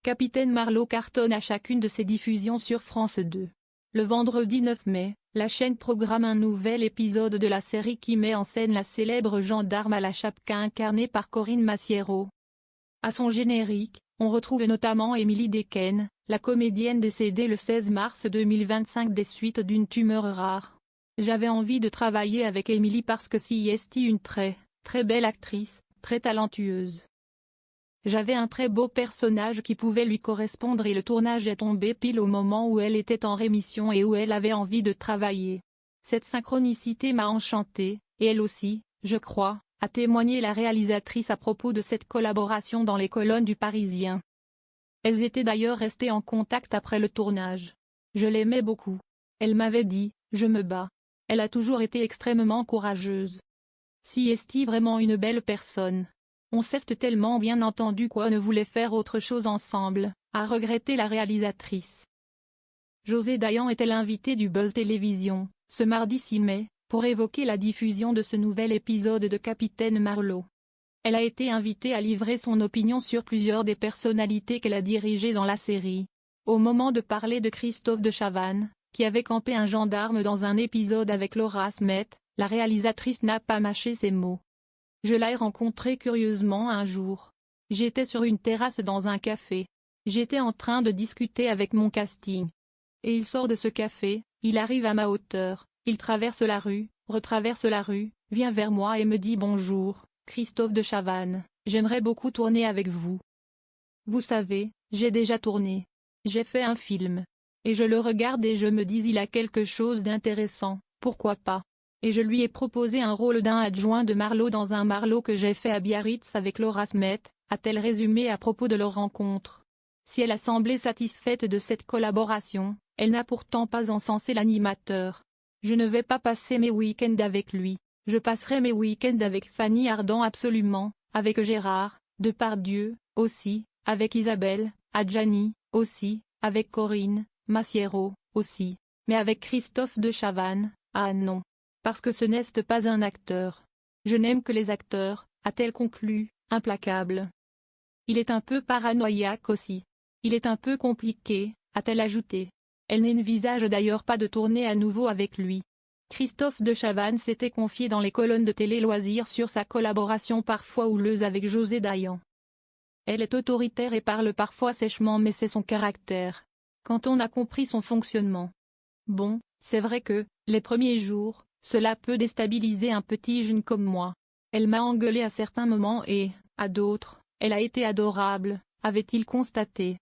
Capitaine Marlowe cartonne à chacune de ses diffusions sur France 2. Le vendredi 9 mai, la chaîne programme un nouvel épisode de la série qui met en scène la célèbre gendarme à la chapka incarnée par Corinne Massiero. À son générique, on retrouve notamment Émilie Dequesne, la comédienne décédée le 16 mars 2025 des suites d'une tumeur rare. J'avais envie de travailler avec Émilie parce que c'est une très belle actrice, très talentueuse. J'avais un très beau personnage qui pouvait lui correspondre et le tournage est tombé pile au moment où elle était en rémission et où elle avait envie de travailler. Cette synchronicité m'a enchantée, et elle aussi, je crois, a témoigné la réalisatrice à propos de cette collaboration dans les colonnes du Parisien. Elles étaient d'ailleurs restées en contact après le tournage. Je l'aimais beaucoup. Elle m'avait dit, je me bats. Elle a toujours été extrêmement courageuse. C'est vraiment une belle personne. On s'est tellement bien entendu qu'on ne voulait faire autre chose ensemble, a regretté la réalisatrice. José Dayan était l'invité du Buzz Télévision, ce mardi 6 mai, pour évoquer la diffusion de ce nouvel épisode de Capitaine Marlowe. Elle a été invitée à livrer son opinion sur plusieurs des personnalités qu'elle a dirigées dans la série. Au moment de parler de Christophe de Chavannes, qui avait campé un gendarme dans un épisode avec Laura Smet, la réalisatrice n'a pas mâché ses mots. Je l'ai rencontré curieusement un jour. J'étais sur une terrasse dans un café. J'étais en train de discuter avec mon casting. Et il sort de ce café, il arrive à ma hauteur, il traverse la rue, retraverse la rue, vient vers moi et me dit bonjour, Christophe de Chavannes, j'aimerais beaucoup tourner avec vous. Vous savez, j'ai déjà tourné. J'ai fait un film. Et je le regarde et je me dis il a quelque chose d'intéressant, pourquoi pas. Et je lui ai proposé un rôle d'un adjoint de Marlowe dans un Marlowe que j'ai fait à Biarritz avec Laura Smet, a-t-elle résumé à propos de leur rencontre. Si elle a semblé satisfaite de cette collaboration, elle n'a pourtant pas encensé l'animateur. Je ne vais pas passer mes week-ends avec lui, je passerai mes week-ends avec Fanny Ardant absolument, avec Gérard Depardieu, aussi, avec Isabelle Adjani, aussi, avec Corinne Massiero, aussi, mais avec Christophe de Chavannes, ah non. Parce que ce n'est pas un acteur. Je n'aime que les acteurs, a-t-elle conclu, implacable. Il est un peu paranoïaque aussi. Il est un peu compliqué, a-t-elle ajouté. Elle n'envisage d'ailleurs pas de tourner à nouveau avec lui. Christophe de Chavannes s'était confié dans les colonnes de Télé Loisirs sur sa collaboration parfois houleuse avec José Dayan. Elle est autoritaire et parle parfois sèchement mais c'est son caractère. Quand on a compris son fonctionnement. Bon, c'est vrai que, les premiers jours, cela peut déstabiliser un petit jeune comme moi. Elle m'a engueulé à certains moments et, à d'autres, elle a été adorable, avait-il constaté.